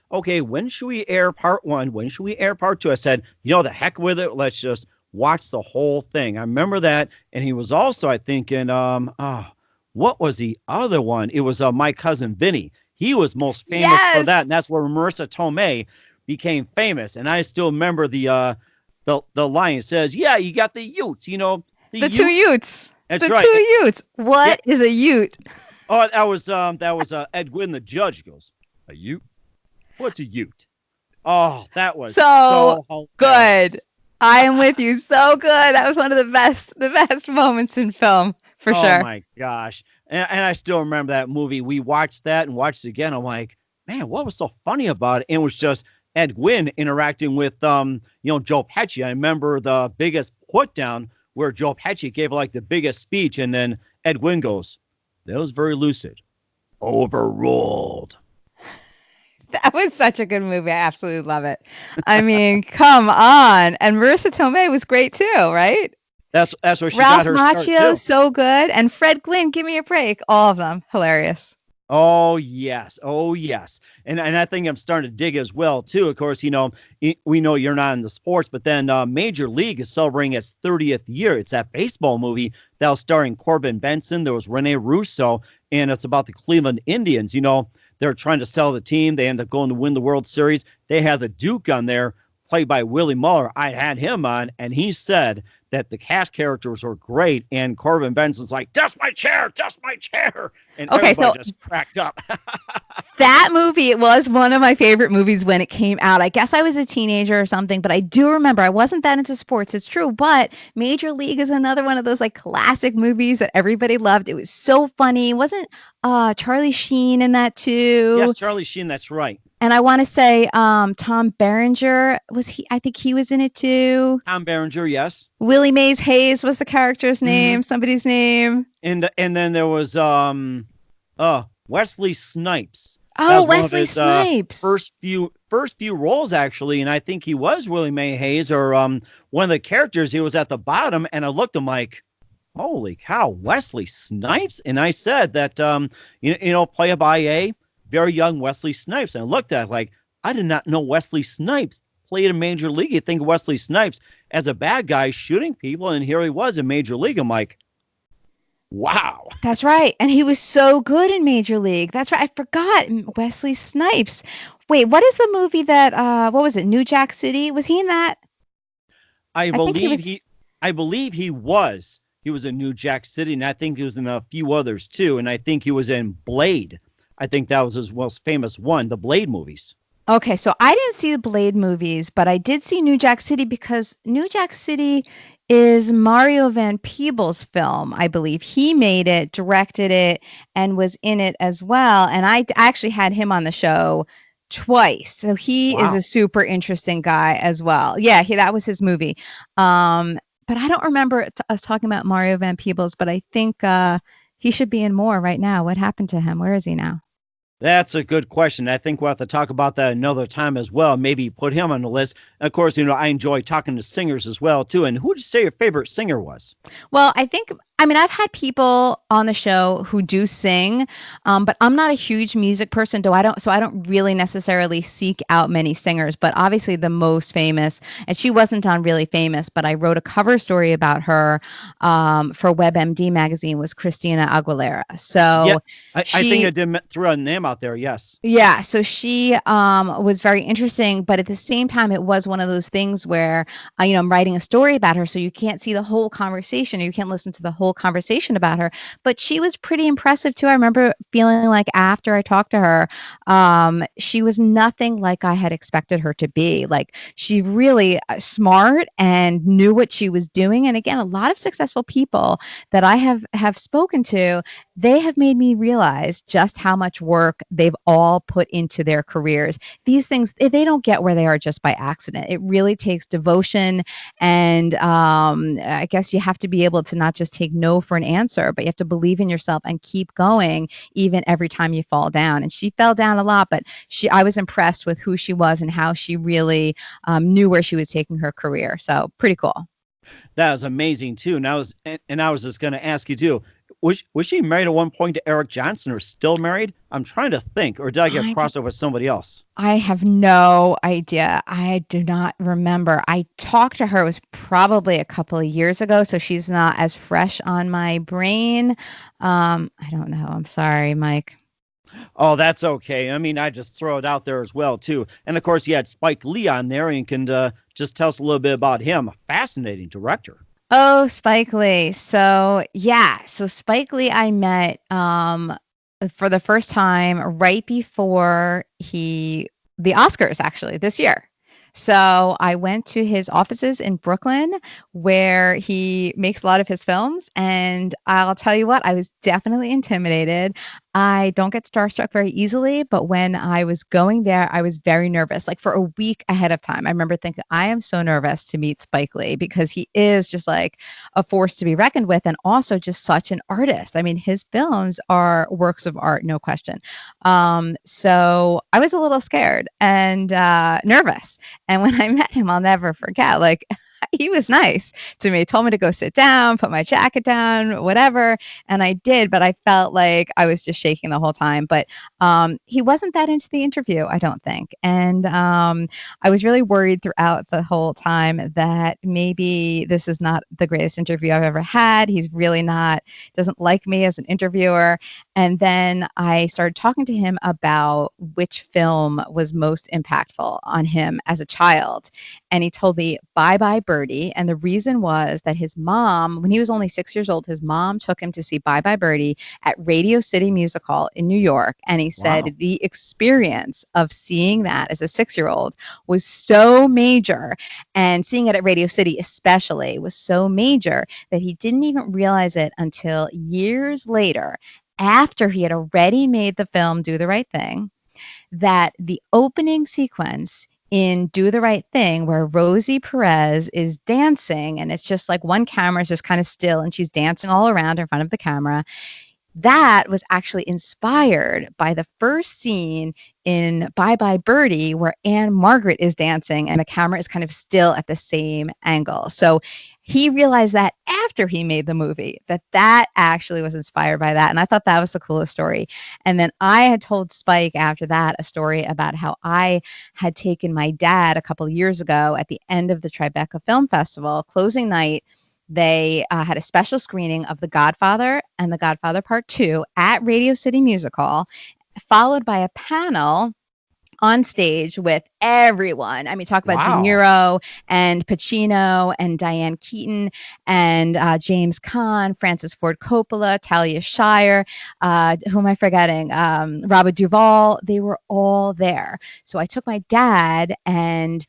Speaker 1: okay, when should we air part one? When should we air part two? I said, the heck with it. Let's just watch the whole thing. I remember that, and he was also, I think, in what was the other one? It was My Cousin Vinny. He was most famous for that,
Speaker 2: Yes.
Speaker 1: and that's where Marissa Tomei became famous. And I still remember the line says, "Yeah, you got the Utes,
Speaker 2: The two Utes.
Speaker 1: That's
Speaker 2: the
Speaker 1: right.
Speaker 2: two Utes. What is a Ute?
Speaker 1: Oh, that was Ed Gwynn, the judge. He goes, a Ute? What's a Ute? Oh, that was so hilarious.
Speaker 2: Good. I am with you. So good. That was one of the best moments in film for sure.
Speaker 1: Oh my gosh. And I still remember that movie. We watched that and watched it again. I'm like, man, what was so funny about it? And it was just Ed Gwynn interacting with Joe Pesci. I remember the biggest put down where Joe Pesci gave like the biggest speech, and then Ed Gwynn goes, that was very lucid. Overruled.
Speaker 2: That was such a good movie. I absolutely love it. I mean, come on. And Marissa Tomei was great too, right?
Speaker 1: That's where she
Speaker 2: Ralph
Speaker 1: got her start
Speaker 2: Macchio,
Speaker 1: too.
Speaker 2: so good. And Fred Gwynn, give me a break. All of them. Hilarious.
Speaker 1: Oh, yes. Oh, yes. And I think I'm starting to dig as well, too. Of course, we know you're not in the sports, but then Major League is celebrating its 30th year. It's that baseball movie that was starring Corbin Benson. There was Rene Russo, and it's about the Cleveland Indians. They're trying to sell the team. They end up going to win the World Series. They had the Duke on there, played by Willie Muller. I had him on, and he said that the cast characters were great. And Corbin Benson's like, dust my chair. And everybody just cracked up.
Speaker 2: That movie was one of my favorite movies when it came out. I guess I was a teenager or something, but I do remember I wasn't that into sports. It's true. But Major League is another one of those like classic movies that everybody loved. It was so funny. Wasn't Charlie Sheen in that too?
Speaker 1: Yes, Charlie Sheen. That's right.
Speaker 2: And I want to say Tom Berenger, I think he was in it too.
Speaker 1: Tom Berenger, yes.
Speaker 2: Willie Mays Hayes was the character's name, somebody's name.
Speaker 1: And then there was Wesley Snipes.
Speaker 2: Oh, Wesley Snipes.
Speaker 1: First few roles, actually, and I think he was Willie May Hayes, or one of the characters. He was at the bottom, and I looked at him like, holy cow, Wesley Snipes. And I said that play by a very young Wesley Snipes. And I looked at it like, I did not know Wesley Snipes played in Major League. You think of Wesley Snipes as a bad guy shooting people, and here he was in Major League. I'm like, wow.
Speaker 2: That's right. And he was so good in Major League. That's right. I forgot Wesley Snipes. Wait, what is the movie that what was it? New Jack City? Was he in that?
Speaker 1: I believe he was. He was in New Jack City, and I think he was in a few others too. And I think he was in Blade. I think that was his most famous one, the Blade movies.
Speaker 2: Okay, so I didn't see the Blade movies, but I did see New Jack City because New Jack City is Mario Van Peebles' film, I believe. He made it, directed it, and was in it as well. And I actually had him on the show twice. So he is a super interesting guy as well. Yeah, that was his movie. But I don't remember us talking about Mario Van Peebles, but I think he should be in more right now. What happened to him? Where is he now?
Speaker 1: That's a good question. I think we'll have to talk about that another time as well. Maybe put him on the list. Of course, I enjoy talking to singers as well, too. And who would you say your favorite singer was?
Speaker 2: Well, I've had people on the show who do sing, but I'm not a huge music person, so I don't really necessarily seek out many singers. But obviously the most famous, and she wasn't on Really Famous, but I wrote a cover story about her for WebMD magazine, was Christina Aguilera. So
Speaker 1: yeah, I think I did throw a name out there. Yes.
Speaker 2: Yeah. So she was very interesting, but at the same time, it was one of those things where, I'm writing a story about her, so you can't see the whole conversation, or you can't listen to the whole conversation about her, but she was pretty impressive too. I remember feeling like after I talked to her, she was nothing like I had expected her to be. Like, she really smart and knew what she was doing. And again, a lot of successful people that I have spoken to, they have made me realize just how much work they've all put into their careers. These things, they don't get where they are just by accident. It really takes devotion, and I guess you have to be able to not just take no for an answer, but you have to believe in yourself and keep going even every time you fall down. And she fell down a lot, but I was impressed with who she was and how she really knew where she was taking her career. So pretty cool.
Speaker 1: That was amazing too. And I was just going to ask you too, was she married at one point to Eric Johnson, or still married? I'm trying to think, or did I get crossover with somebody else?
Speaker 2: I have no idea. I do not remember. I talked to her, it was probably a couple of years ago, so she's not as fresh on my brain. I don't know. I'm sorry, Mike.
Speaker 1: Oh, that's okay. I mean, I just throw it out there as well, too. And of course, you had Spike Lee on there, and you can just tell us a little bit about him. A fascinating director.
Speaker 2: Oh, Spike Lee. So yeah, so Spike Lee I met for the first time right before the Oscars actually this year. So I went to his offices in Brooklyn where he makes a lot of his films, and I'll tell you what, I was definitely intimidated. I don't get starstruck very easily, but when I was going there, I was very nervous, like for a week ahead of time. I remember thinking, I am so nervous to meet Spike Lee because he is just like a force to be reckoned with and also just such an artist. I mean, his films are works of art, no question. So I was a little scared and nervous. And when I met him, I'll never forget, like, he was nice to me, told me to go sit down, put my jacket down, whatever. And I did, but I felt like I was just shaking the whole time. But he wasn't that into the interview, I don't think. And I was really worried throughout the whole time that maybe this is not the greatest interview I've ever had. He's really not, doesn't like me as an interviewer. And then I started talking to him about which film was most impactful on him as a child. And he told me Bye Bye Birdie. And the reason was that his mom, when he was only 6 years old, his mom took him to see Bye Bye Birdie at Radio City Music Hall in New York. And he said
Speaker 1: Wow.
Speaker 2: the experience of seeing that as a 6 year old was so major. And seeing it at Radio City, especially, was so major that he didn't even realize it until years later, after he had already made the film Do the Right Thing, that the opening sequence in Do the Right Thing, where Rosie Perez is dancing, and it's just like one camera is just kind of still, and she's dancing all around in front of the camera. That was actually inspired by the first scene in Bye Bye Birdie where Anne Margaret is dancing and the camera is kind of still at the same angle. So he realized that after he made the movie, that that actually was inspired by that. And I thought that was the coolest story. And then I had told Spike after that a story about how I had taken my dad a couple of years ago at the end of the Tribeca Film Festival, closing night. They had a special screening of The Godfather and The Godfather Part 2 at Radio City Music Hall, followed by a panel on stage with everyone. I mean, talk about De
Speaker 1: Wow.
Speaker 2: Niro and Pacino and Diane Keaton and James Caan, Francis Ford Coppola, Talia Shire, who am I forgetting? Robert Duvall. They were all there. So I took my dad and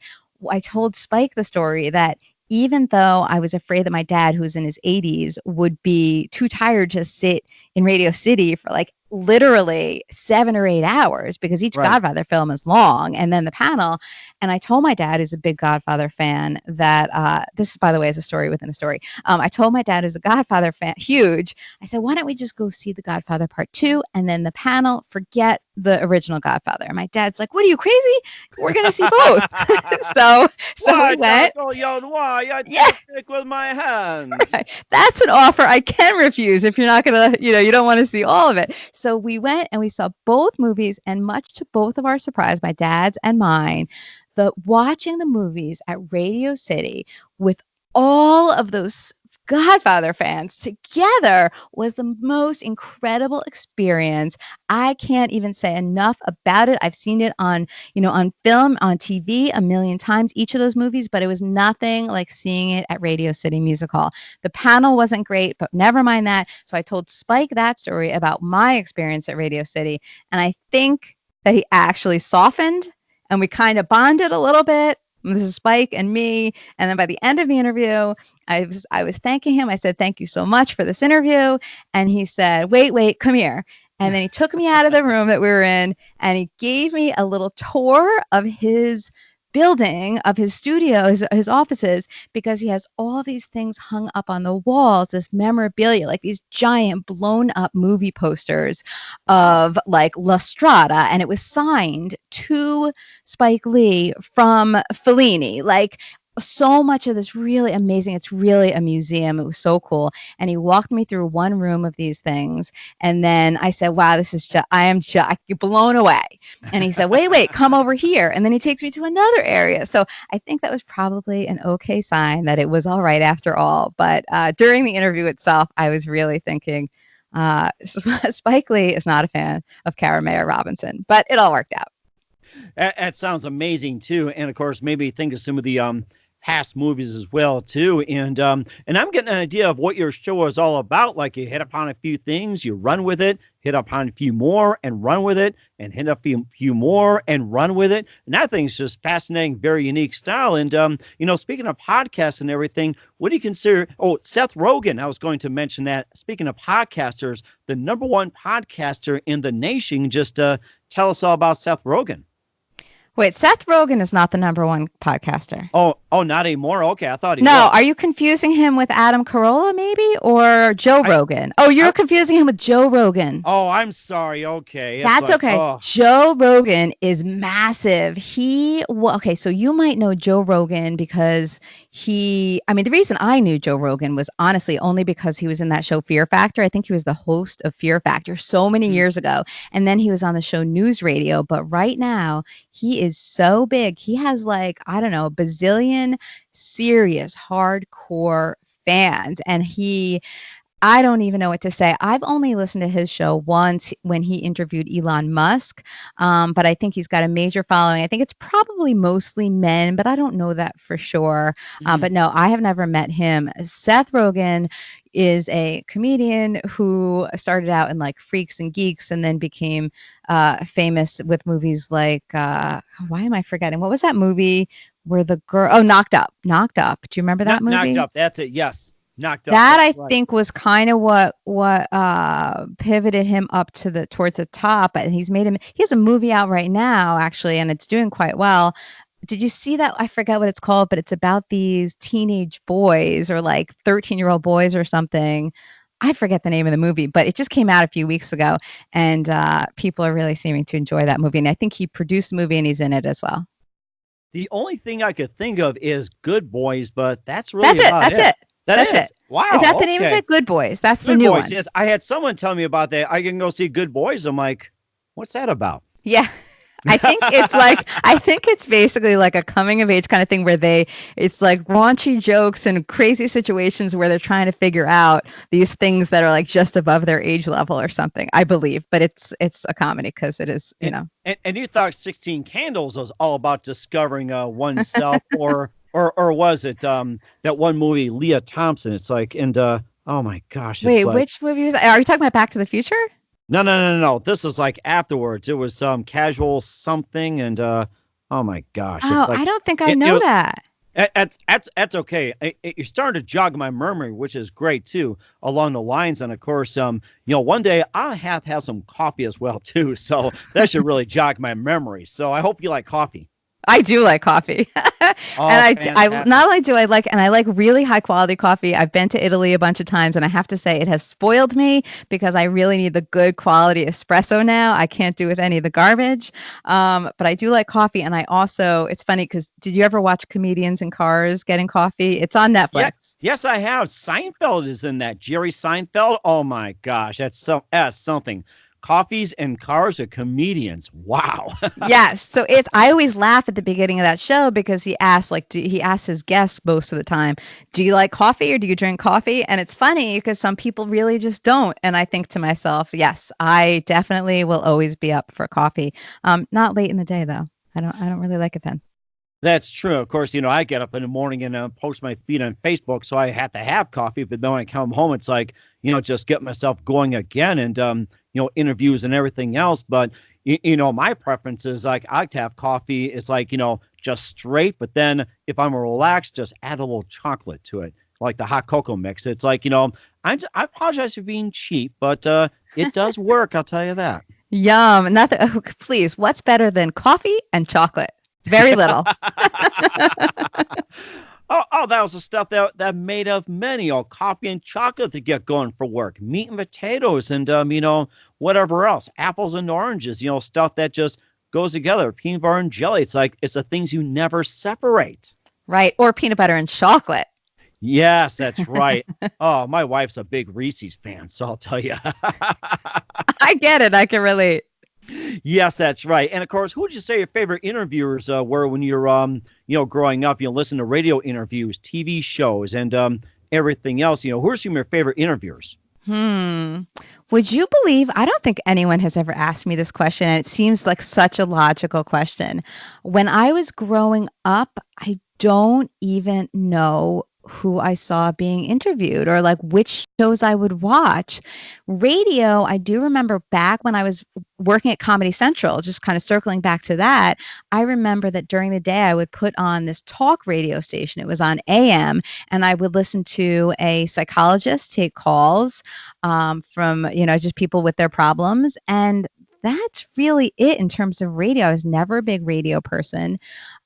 Speaker 2: I told Spike the story that even though I was afraid that my dad, who's in his 80s, would be too tired to sit in Radio City for like literally 7 or 8 hours because each
Speaker 1: Right.
Speaker 2: Godfather film is long, and then the panel. And I told my dad, who's a big Godfather fan, that this, by the way, is a story within a story. I told my dad, who's a Godfather fan, huge. I said, why don't we just go see The Godfather Part 2 and then the panel, forget the original Godfather. And my dad's like, what are you, crazy? We're going to see both. So we
Speaker 1: Why,
Speaker 2: went.
Speaker 1: Uncle Yon? Why? I
Speaker 2: Yeah.
Speaker 1: did pick with my hands.
Speaker 2: Right. That's an offer I can refuse if you're not going to, you don't want to see all of it. So we went and we saw both movies, and much to both of our surprise, my dad's and mine, watching the movies at Radio City with all of those Godfather fans together was the most incredible experience. I can't even say enough about it. I've seen it on film, on TV a million times, each of those movies, but it was nothing like seeing it at Radio City Music Hall. The panel wasn't great, but never mind that. So I told Spike that story about my experience at Radio City, and I think that he actually softened and we kind of bonded a little bit. This is Spike and me. And then by the end of the interview, I was thanking him. I said, thank you so much for this interview. And he said, wait, come here. And then he took me out of the room that we were in and he gave me a little tour of his building, of his studio, his offices, because he has all these things hung up on the walls, this memorabilia, like these giant blown up movie posters
Speaker 1: Wow.
Speaker 2: of like La Strada. And it was signed to Spike Lee from Fellini. Like, so much of this really amazing. It's really a museum. It was so cool. And he walked me through one room of these things. And then I said, wow, this is just, I am just blown away. And he said, wait, come over here. And then he takes me to another area. So I think that was probably an okay sign that it was all right after all. But during the interview itself, I was really thinking, Spike Lee is not a fan of Cara Mayer Robinson, but it all worked out.
Speaker 1: That sounds amazing too. And of course, maybe think of some of the past movies as well too. And I'm getting an idea of what your show is all about. Like you hit upon a few things, you run with it, hit upon a few more and run with it, and hit a few more and run with it. And that thing's just fascinating, very unique style. And speaking of podcasts and everything, what do you consider? Oh, Seth Rogen. I was going to mention that. Speaking of podcasters, the number one podcaster in the nation. Just tell us all about Seth Rogen.
Speaker 2: Wait, Seth Rogen is not the number one podcaster.
Speaker 1: Oh, not anymore? Okay, I thought he
Speaker 2: No,
Speaker 1: was.
Speaker 2: are you confusing him with Adam Carolla maybe or Joe Rogan? Oh, you're confusing him with Joe Rogan.
Speaker 1: Oh, I'm sorry. Okay.
Speaker 2: That's okay. Oh. Joe Rogan is massive. Okay, so you might know Joe Rogan because the reason I knew Joe Rogan was honestly only because he was in that show Fear Factor. I think he was the host of Fear Factor so many years ago. And then he was on the show News Radio. But right now, he is so big. He has a bazillion serious hardcore fans. And I don't even know what to say. I've only listened to his show once when he interviewed Elon Musk, but I think he's got a major following. I think it's probably mostly men, but I don't know that for sure. But no, I have never met him. Seth Rogen is a comedian who started out in Freaks and Geeks and then became famous with movies like, why am I forgetting? What was that movie where the girl, Knocked Up. Do you remember that movie?
Speaker 1: Knocked Up, that's it, yes. Knocked Up.
Speaker 2: That I think was kind of what pivoted him up towards the top. And he has a movie out right now, actually, and it's doing quite well. Did you see that? I forget what it's called, but it's about these teenage boys or 13-year-old boys or something. I forget the name of the movie, but it just came out a few weeks ago, and people are really seeming to enjoy that movie. And I think he produced the movie and he's in it as well.
Speaker 1: The only thing I could think of is Good Boys, but that's really about it.
Speaker 2: That's it.
Speaker 1: That's
Speaker 2: it.
Speaker 1: Wow.
Speaker 2: Is that the name of it? Good Boys. That's the new one.
Speaker 1: Yes. I had someone tell me about that. I can go see Good Boys. I'm like, what's that about?
Speaker 2: Yeah. I think it's basically like a coming of age kind of thing where it's like raunchy jokes and crazy situations where they're trying to figure out these things that are just above their age level or something, I believe. But it's a comedy because it is,
Speaker 1: And you thought 16 Candles was all about discovering oneself or was it that one movie, Leah Thompson? It's oh my gosh.
Speaker 2: Wait, which movie was that? Are you talking about Back to the Future?
Speaker 1: No. This was afterwards. It was Casual something, and oh my gosh.
Speaker 2: Oh, I don't think I know that.
Speaker 1: That's okay. You're starting to jog my memory, which is great too, along the lines. And of course, one day I'll have some coffee as well too. So that should really jog my memory. So I hope you like coffee.
Speaker 2: I do like coffee. And I not only do I like, and I like really high quality coffee. I've been to Italy a bunch of times, and I have to say it has spoiled me because I really need the good quality espresso now. I can't do with any of the garbage. But I do like coffee. And it's funny because did you ever watch Comedians in Cars Getting Coffee? It's on Netflix.
Speaker 1: Yes, I have. Seinfeld is in that. Jerry Seinfeld. Oh my gosh. That's something. Coffees and Cars are comedians. Wow.
Speaker 2: Yes. So I always laugh at the beginning of that show because he asks his guests most of the time, do you like coffee or do you drink coffee? And it's funny because some people really just don't. And I think to myself, yes, I definitely will always be up for coffee. Not late in the day though. I don't really like it then.
Speaker 1: That's true. Of course, I get up in the morning and post my feed on Facebook, so I have to have coffee. But then when I come home, it's just get myself going again and, interviews and everything else. But, my preference is I like to have coffee. It's just straight. But then if I'm relaxed, just add a little chocolate to it, like the hot cocoa mix. It's I apologize for being cheap, but it does work. I'll tell you that.
Speaker 2: Yum. Nothing. Oh, please. What's better than coffee and chocolate? Very little.
Speaker 1: Oh, that was the stuff that made of many, coffee and chocolate to get going for work, meat and potatoes, and whatever else, apples and oranges, stuff that just goes together, peanut butter and jelly. It's the things you never separate.
Speaker 2: Right, or peanut butter and chocolate.
Speaker 1: Yes, that's right. Oh, my wife's a big Reese's fan, so I'll tell you.
Speaker 2: I get it. I can relate.
Speaker 1: Yes, that's right. And of course, who would you say your favorite interviewers were when you're, growing up? Listen to radio interviews, TV shows, and everything else. Who are some of your favorite interviewers?
Speaker 2: Would you believe? I don't think anyone has ever asked me this question, and it seems like such a logical question. When I was growing up, I don't even know who I saw being interviewed or like which shows I would watch. Radio, I do remember back when I was working at Comedy Central, just kind of circling back to that. I remember that during the day I would put on this talk radio station. It was on AM, and I would listen to a psychologist take calls from, just people with their problems. And that's really it in terms of radio. I was never a big radio person.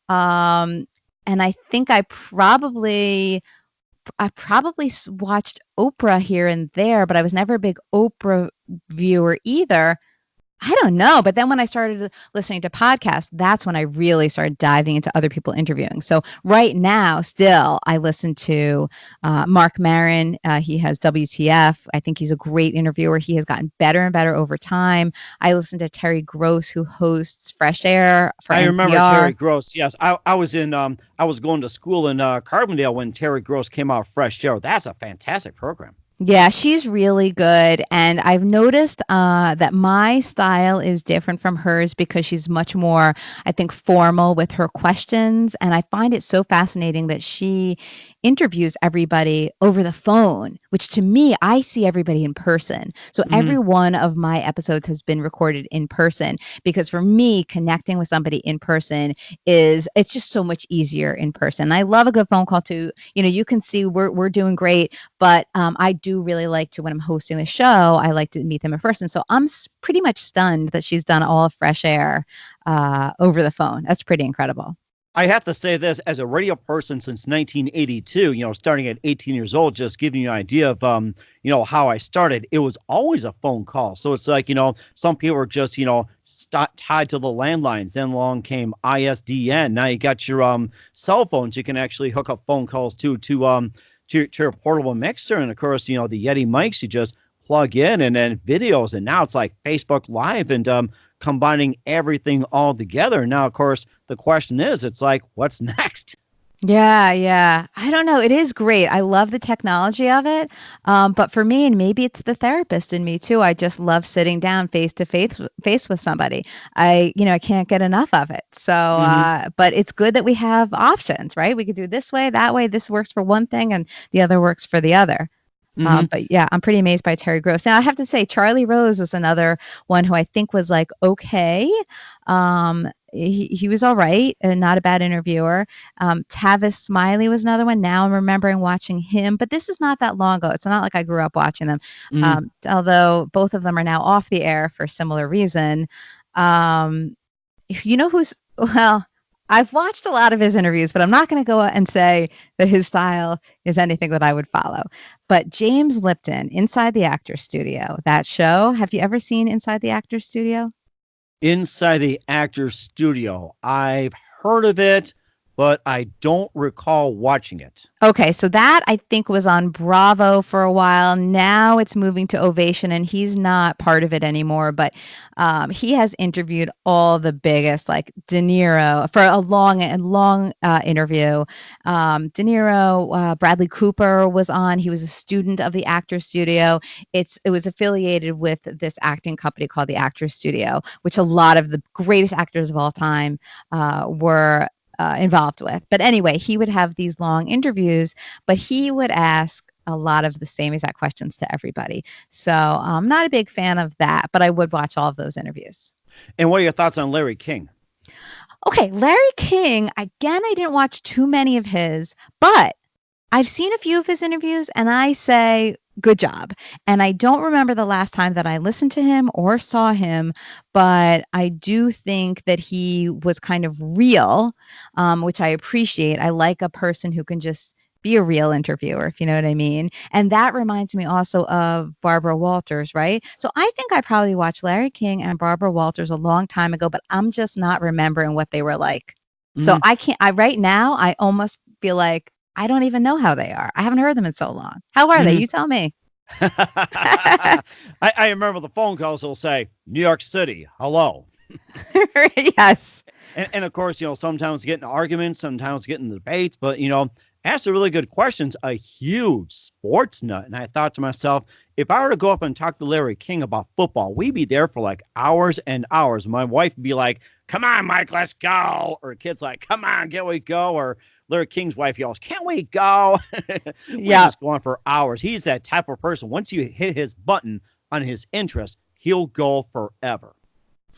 Speaker 2: Um, and I think I probably watched Oprah here and there, but I was never a big Oprah viewer either. I don't know. But then when I started listening to podcasts, that's when I really started diving into other people interviewing. So right now, still, I listen to Mark Maron. He has WTF. I think he's a great interviewer. He has gotten better and better over time. I listen to Terry Gross, who hosts Fresh Air for
Speaker 1: I
Speaker 2: NPR.
Speaker 1: remember Terry Gross. Yes, I was I was going to school in Carbondale when Terry Gross came out Fresh Air. That's a fantastic program.
Speaker 2: Yeah, she's really good. And I've noticed that my style is different from hers because she's much more, I think, formal with her questions. And I find it so fascinating that she interviews everybody over the phone, which to me, I see everybody in person. So
Speaker 1: Hmm.
Speaker 2: every one of my episodes has been recorded in person because for me, connecting with somebody in person it's just so much easier in person. I love a good phone call too. You can see we're doing great, but I do really like to, when I'm hosting the show, I like to meet them in person. So I'm pretty much stunned that she's done all of Fresh Air over the phone. That's pretty incredible.
Speaker 1: I have to say this as a radio person since 1982, starting at 18 years old, just giving you an idea of, how I started. It was always a phone call. So it's like, some people are just, tied to the landlines. Then along came ISDN. Now you got your cell phones. You can actually hook up phone calls to your portable mixer. And of course, the Yeti mics you just plug in, and then videos. And now it's like Facebook Live and combining everything all together. Now, of course, the question is, it's like, what's next?
Speaker 2: Yeah, yeah. I don't know. It is great. I love the technology of it. But for me, and maybe it's the therapist in me too, I just love sitting down face with somebody. I can't get enough of it. So,
Speaker 1: Hmm.
Speaker 2: but it's good that we have options, right? We could do this way, that way. This works for one thing and the other works for the other.
Speaker 1: Hmm.
Speaker 2: But yeah, I'm pretty amazed by Terry Gross. Now I have to say, Charlie Rose was another one who I think was like okay. He was all right and not a bad interviewer. Tavis Smiley was another one. Now I'm remembering watching him, but this is not that long ago. It's not like I grew up watching them.
Speaker 1: Hmm.
Speaker 2: Although both of them are now off the air for a similar reason. Um, you know who's well, I've watched a lot of his interviews, but I'm not going to go and say that his style is anything that I would follow. But James Lipton, Inside the Actors Studio, that show. Have you ever seen Inside the Actors Studio?
Speaker 1: Inside the Actors Studio. I've heard of it, but I don't recall watching it.
Speaker 2: Okay, so that I think was on Bravo for a while. Now it's moving to Ovation, and he's not part of it anymore. But he has interviewed all the biggest, like De Niro, for a long interview. De Niro, Bradley Cooper was on. He was a student of the Actors Studio. It was affiliated with this acting company called the Actors Studio, which a lot of the greatest actors of all time were involved with. But anyway, he would have these long interviews, but he would ask a lot of the same exact questions to everybody. So I'm not a big fan of that, but I would watch all of those interviews.
Speaker 1: And what are your thoughts on Larry King?
Speaker 2: Okay, Larry King, again, I didn't watch too many of his, but I've seen a few of his interviews and I say, good job. And I don't remember the last time that I listened to him or saw him, but I do think that he was kind of real, which I appreciate. I like a person who can just be a real interviewer, if you know what I mean. And that reminds me also of Barbara Walters, right? So I think I probably watched Larry King and Barbara Walters a long time ago, but I'm just not remembering what they were like. So
Speaker 1: Mhm.
Speaker 2: I can't, I right now, I almost feel like I don't even know how they are. I haven't heard them in so long. How are they?
Speaker 1: Mhm.
Speaker 2: You tell me.
Speaker 1: I remember the phone calls will say, New York City, hello.
Speaker 2: Yes.
Speaker 1: And of course, sometimes get in arguments, sometimes get in debates, but, ask the really good questions. A huge sports nut. And I thought to myself, if I were to go up and talk to Larry King about football, we'd be there for like hours and hours. My wife would be like, come on, Mike, let's go. Or kids like, come on, get we go. Or Larry King's wife yells, "Can't we go?" We
Speaker 2: Yeah.
Speaker 1: just go on for hours. He's that type of person. Once you hit his button on his interest, he'll go forever.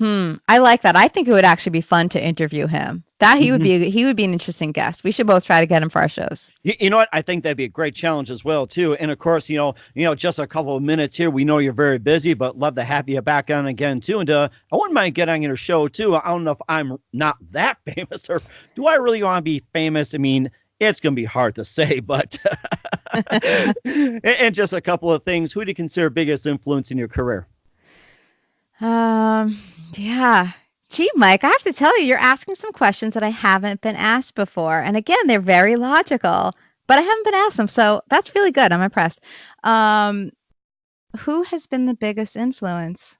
Speaker 2: I like that. I think it would actually be fun to interview him. That he would be an interesting guest. We should both try to get him for our shows.
Speaker 1: You know what? I think that'd be a great challenge as well too. And of course, just a couple of minutes here. We know you're very busy, but love to have you back on again too. And I wouldn't mind getting on your show too. I don't know if I'm not that famous, or do I really want to be famous? I mean, it's gonna be hard to say, but and just a couple of things. Who do you consider biggest influence in your career?
Speaker 2: Yeah. Gee, Mike, I have to tell you, you're asking some questions that I haven't been asked before. And again, they're very logical, but I haven't been asked them. So that's really good. I'm impressed. Who has been the biggest influence?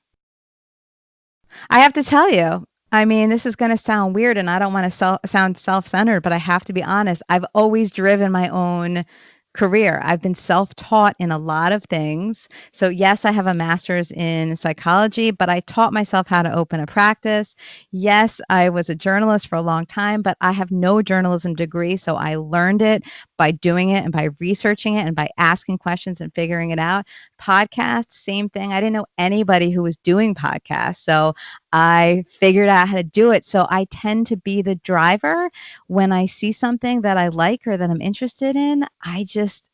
Speaker 2: I have to tell you, I mean, this is going to sound weird and I don't want to sound self-centered, but I have to be honest. I've always driven my own career. I've been self-taught in a lot of things. So yes, I have a master's in psychology, but I taught myself how to open a practice. Yes, I was a journalist for a long time, but I have no journalism degree. So I learned it by doing it and by researching it and by asking questions and figuring it out. Podcasts, same thing. I didn't know anybody who was doing podcasts. So I figured out how to do it. So I tend to be the driver when I see something that I like or that I'm interested in.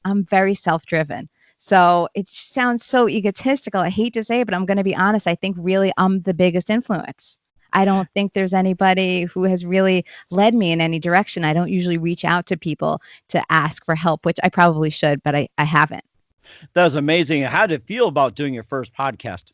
Speaker 2: I'm very self-driven. So it sounds so egotistical. I hate to say it, but I'm going to be honest. I think really I'm the biggest influence. I don't think there's anybody who has really led me in any direction. I don't usually reach out to people to ask for help, which I probably should, but I haven't.
Speaker 1: That was amazing. How did it feel about doing your first podcast?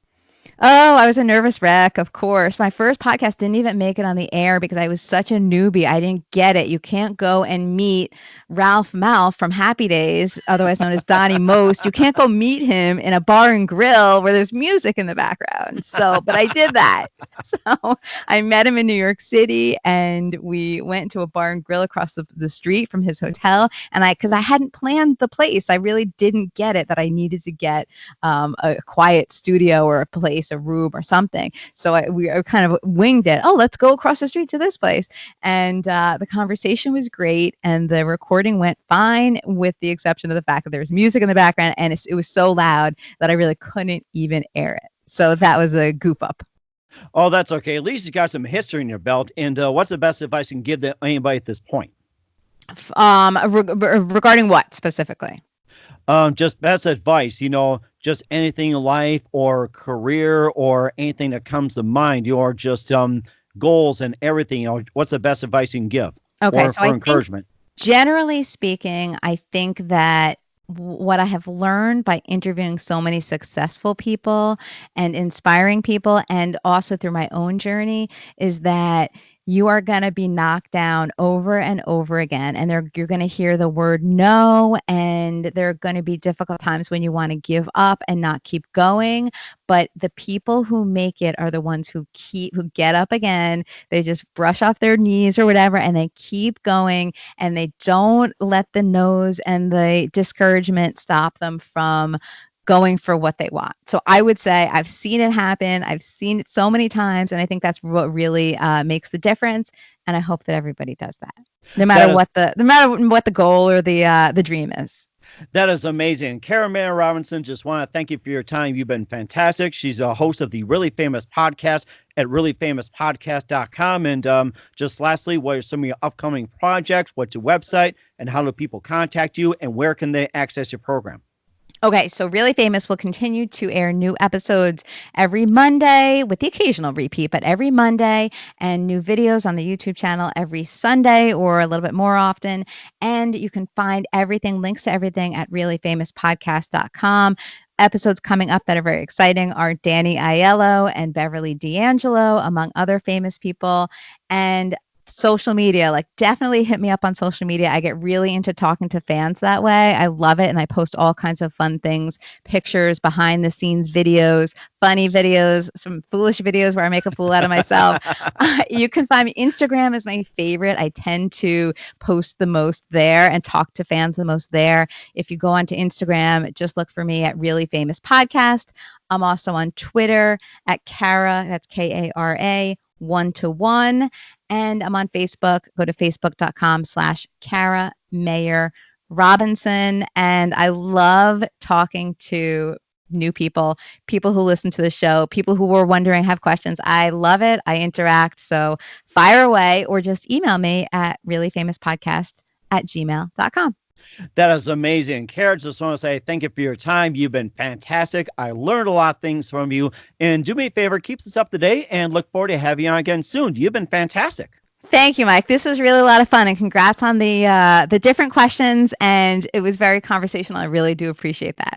Speaker 2: Oh, I was a nervous wreck, of course. My first podcast didn't even make it on the air because I was such a newbie. I didn't get it. You can't go and meet Ralph Malph from Happy Days, otherwise known as Donnie Most. You can't go meet him in a bar and grill where there's music in the background. But I did that. So I met him in New York City and we went to a bar and grill across the street from his hotel. And because I hadn't planned the place, I really didn't get it that I needed to get a quiet studio or a place, a room or something. So we kind of winged it. Oh, let's go across the street to this place. And the conversation was great. And the recording went fine with the exception of the fact that there was music in the background. And it was so loud that I really couldn't even air it. So that was a goof up.
Speaker 1: Oh, that's okay. At least you got some history in your belt. And what's the best advice you can give to anybody at this point?
Speaker 2: Regarding what specifically?
Speaker 1: Just best advice, just anything in life or career or anything that comes to mind, or just goals and everything. What's the best advice you can give?
Speaker 2: Okay,
Speaker 1: or encouragement?
Speaker 2: Generally speaking, I think that what I have learned by interviewing so many successful people and inspiring people, and also through my own journey, is that you are going to be knocked down over and over again. And you're going to hear the word no. And there are going to be difficult times when you want to give up and not keep going. But the people who make it are the ones who get up again. They just brush off their knees or whatever, and they keep going, and they don't let the no's and the discouragement stop them from going for what they want. So I would say I've seen it happen. I've seen it so many times. And I think that's what really makes the difference. And I hope that everybody does that, no matter what the goal or the dream is.
Speaker 1: That is amazing. Karen Mayer Robinson, just want to thank you for your time. You've been fantastic. She's a host of the Really Famous Podcast at reallyfamouspodcast.com. And just lastly, what are some of your upcoming projects? What's your website? And how do people contact you? And where can they access your program?
Speaker 2: Okay, so Really Famous will continue to air new episodes every Monday with the occasional repeat, but every Monday, and new videos on the YouTube channel every Sunday or a little bit more often. And you can find links to everything at reallyfamouspodcast.com. Episodes coming up that are very exciting are Danny Aiello and Beverly D'Angelo, among other famous people. And social media, definitely hit me up on social media. I get really into talking to fans that way. I love it. And I post all kinds of fun things, pictures, behind the scenes videos, funny videos, some foolish videos where I make a fool out of myself. You can find me. Instagram is my favorite. I tend to post the most there and talk to fans the most there. If you go onto Instagram, just look for me at Really Famous Podcast. I'm also on Twitter at Kara, that's Kara, 1-to-1. And I'm on Facebook. Go to facebook.com/Kara Mayer Robinson. And I love talking to new people, people who listen to the show, people who were wondering, have questions. I love it. I interact. So fire away or just email me at reallyfamouspodcast@gmail.com.
Speaker 1: That is amazing. Kara, just want to say thank you for your time. You've been fantastic. I learned a lot of things from you. And do me a favor, keep us up to date and look forward to having you on again soon. You've been fantastic.
Speaker 2: Thank you, Mike. This was really a lot of fun, and congrats on the different questions. And it was very conversational. I really do appreciate that.